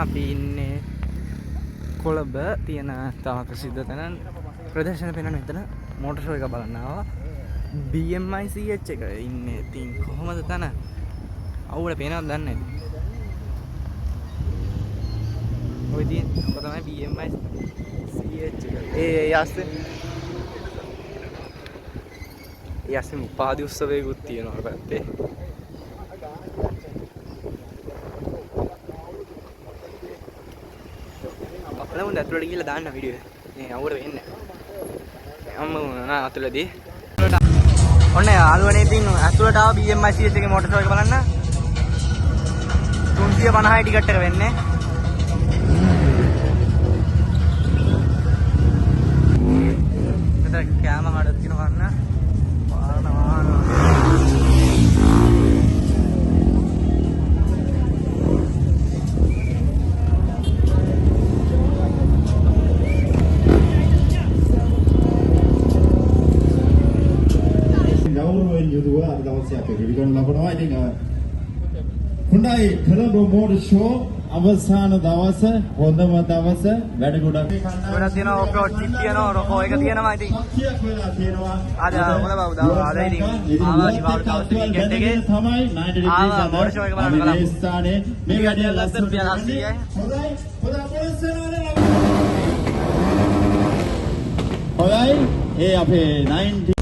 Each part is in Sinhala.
අපි ඉන්නේ කොළඹ තියෙන තම ප්‍රසිද්ධ තැන ප්‍රදර්ශන පෙනෙන මෙතන මෝටර් ෂෝ එක බලන්න ආවා. BMI CH එක ඉන්නේ. ඉතින් කොහමද තන? අවුල පේනවද දන්නේ නැද්ද? ඔය තියෙන ඔක තමයි BMI CH එක. ඒ යස්සේ උපාධි උත්සවයකුත් තියෙනවා පැත්තේ. අපලම ඇතුළට ගිහලා දාන්න වීඩියෝ එක. මේ අවුර වෙන්නේ නැහැ. මම නා ඇතුළතදී. ඔන්න යාළුවනේ ඉතින් ඇතුළට ආව BMI CH එකේ මෝටර් ෂෝ එක බලන්න. 350යි ටිකට් එක වෙන්නේ. මෙතන කැම හඩක් තියෙනවා ගන්න. Hyundai Colombo Motor Show අවසාන දවස හොඳම දවස වැඩ ගොඩක් වෙන තියෙනවා ඔෆ් රෝඩ් ජිප් තියෙනවා රොකෝ එක තියෙනවා ඉතින් කීයක් වෙලා තියෙනවා අද මොන බවද අද ඉතින් ආවා දිවාවල් දවස් වීකෙන්ඩ් එකේ තමයි 90 degrees අද මොටර් ෂෝ එක බලන්න ගලමු මේ ස්ථානයේ මේ වැඩේ ලස්සන රුපියල් 80යි හොඳයි ඒ අපේ 90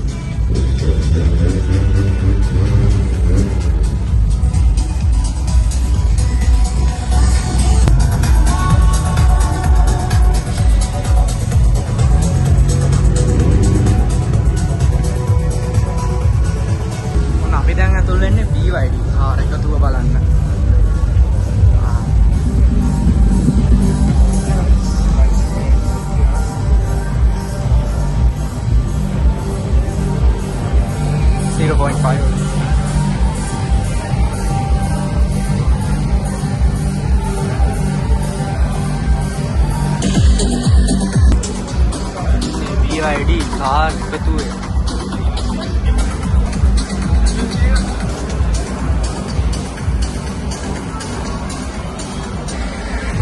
BYD car එකතු වේ.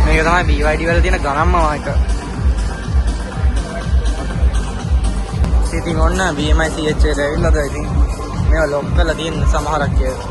මේක තමයි BYD වල තියෙන ගණන්ම එක. ඉතින් ඔන්න BMI CH එකට ඇවිල්ලාද ඉතින් මේවා ලොක් කරලා තියෙන සමහරක් කියලා.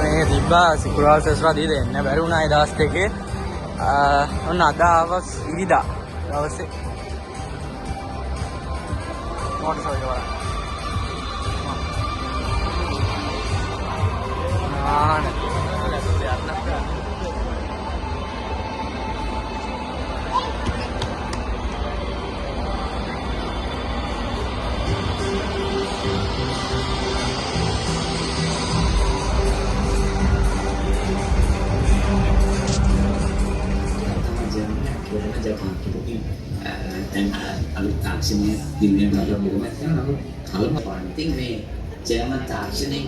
මේ තිබ්බා සිකුරාල් සෙස්වා දී දෙන්න බැරි වුණා ඒ දවස් දෙකේ. ඔන්න අද ආවස් ඉරිදා දවසේ මෝටර් ෂෝ එක බලන්න. අලුත් තාක්ෂණය දිනන බලනවා කලම පොන්ටිං මේ ජර්මන් තාක්ෂණය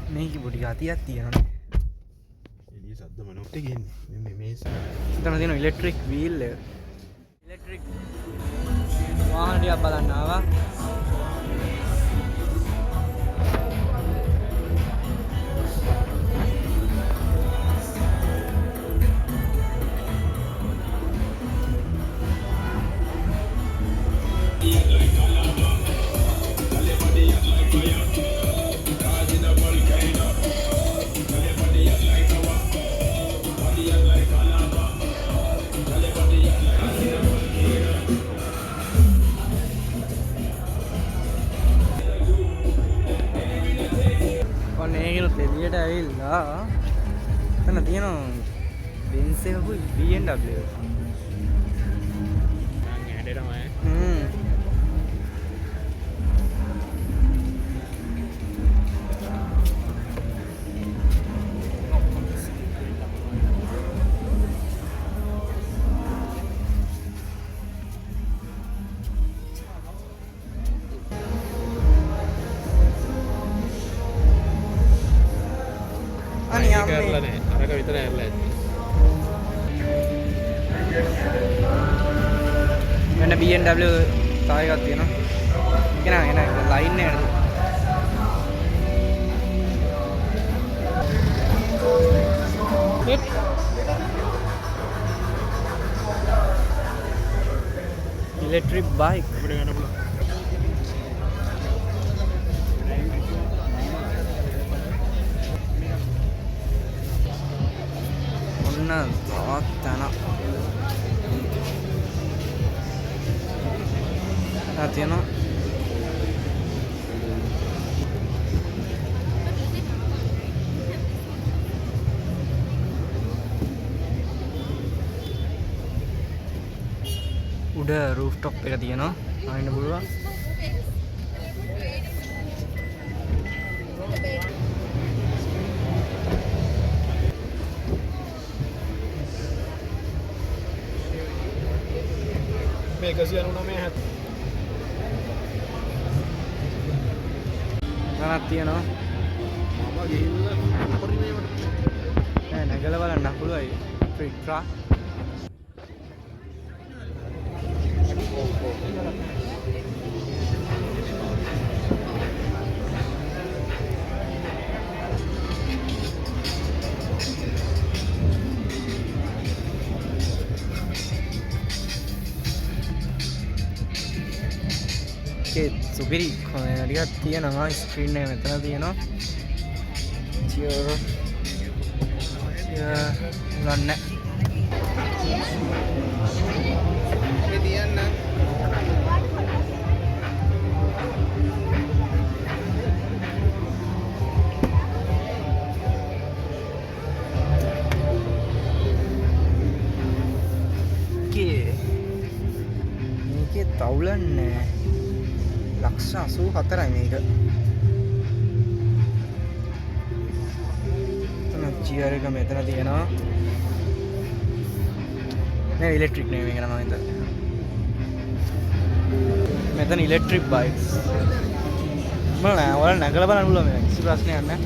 මේක පොඩි ගතියක් තියෙනවා. එතන තියෙන ඉලෙක්ට්‍රික් වීල් එක. ඉලෙක්ට්‍රික් වාහන ටිකක් බලන්න ආවා. එළියට ඇවිල්ලා එතන තියෙනවා බෙන්ස් එකකුයි BMW එක. අම්මේ. නෑ. අරක විතරයි ඇරලා ඇත්තේ. මෙන්න BMW තව එකක් තියෙනවා. ඒක නෑ එන ලයින් එකේ. Electric bike. අපිට ගන්න පුළුවන්. ඔන්න තාත්තන. තියෙනවා. උඩ රූෆ්ටොප් එක තියෙනවා. ආයෙන්න පුළුවන්. මේ 199 ගණක් තියෙනවා. මම ගිහිල්ලා පරිණේමට නෑ නැගලා බලන්න පුළුවන්යි. ට්‍රික්ට්‍රා සුපිරි ටිකක් තියෙනවා. ස්ක්‍රීන් එක මෙතන තියෙනවා. ගන්න මේකේ තවුලන්නේ ලක්ෂ 84යි මේක. චියර් එක මෙතන තියෙනවා. මේ ඉලෙක්ට්‍රික් නෙවෙයි මේක නම් හිතන්නේ. මෙතන ඉලෙක්ට්‍රික් බයික්ස්. මම ඔයාලා නැගලා බලන්න පුළුවන් මේක. කිසි ප්‍රශ්නයක් නැහැ.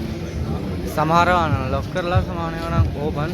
සමහරව ලොක් කරලා සමාන ඒවා නම් ඕපන්.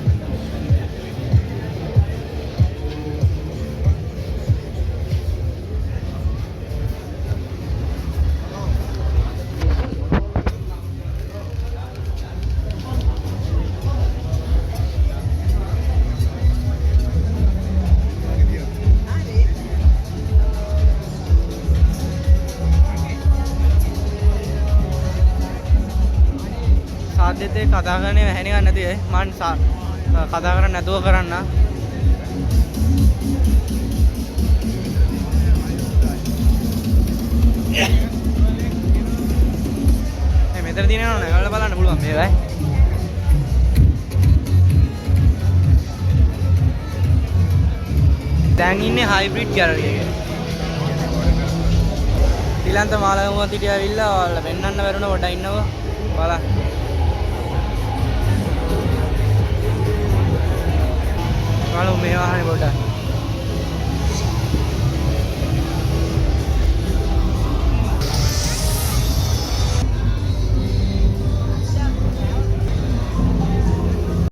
සාද්දෙතේ කතා කරන්නේ වැහෙන ගන්න නැති අය මම කතා කරන්නේ නැතුව කරන්න. මේ මෙතන තියෙනවා නේද බලන්න පුළුවන් මේවයි. දැන් ඉන්නේ හයිබ්‍රිඩ් ගැලරි එකේ. ඊළඟට මාළගමුවත් හිටිය ඇවිල්ලා ඔයාලා වෙන්නන්න බැරුණ පොඩ්ඩක් ඉන්නකෝ. බලන්න. Kalau mewah nih bodoh.